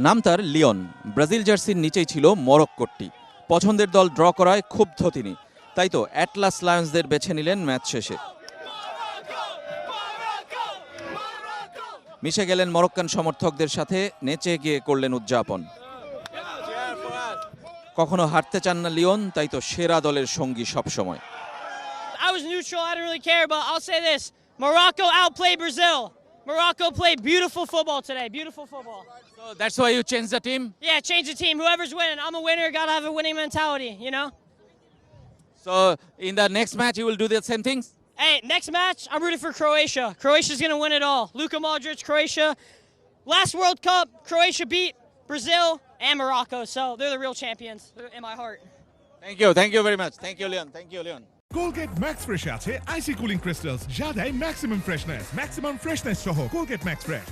নাম তার Leone. Brazil জার্সির নিচেই ছিল মরক্কোটি। পছন্দের দল ড্র করায় ক্ষুব্ধ তিনি, তাই তো অ্যাটলাস লায়ন্সদের বেছে নিলেন ম্যাচ শেষে। মিশে গেলেন মরক্কান সমর্থকদের সাথে, নেচে গিয়ে করলেন উদযাপন। কখনো হারতে চান না লিওন, তাই তো সেরা দলের সঙ্গী সবসময়। I was neutral, I didn't really care, but I'll say this. Morocco outplayed Brazil. Morocco played beautiful football today, beautiful football. So that's why you changed the team? Yeah, change the team, whoever's winning. I'm a winner, gotta have a winning mentality, you know? So in the next match you will do the same things? Hey, next match, I'm rooting for Croatia. Croatia's gonna win it all. Luka Modric, Croatia. Last World Cup, Croatia beat Brazil and Morocco, so they're the real champions in my heart. Thank you very much. Thank you, Leon. Colgate Max Fresh আছে আইসি cooling crystals, যা দেয় maximum freshness সহ Colgate Max Fresh।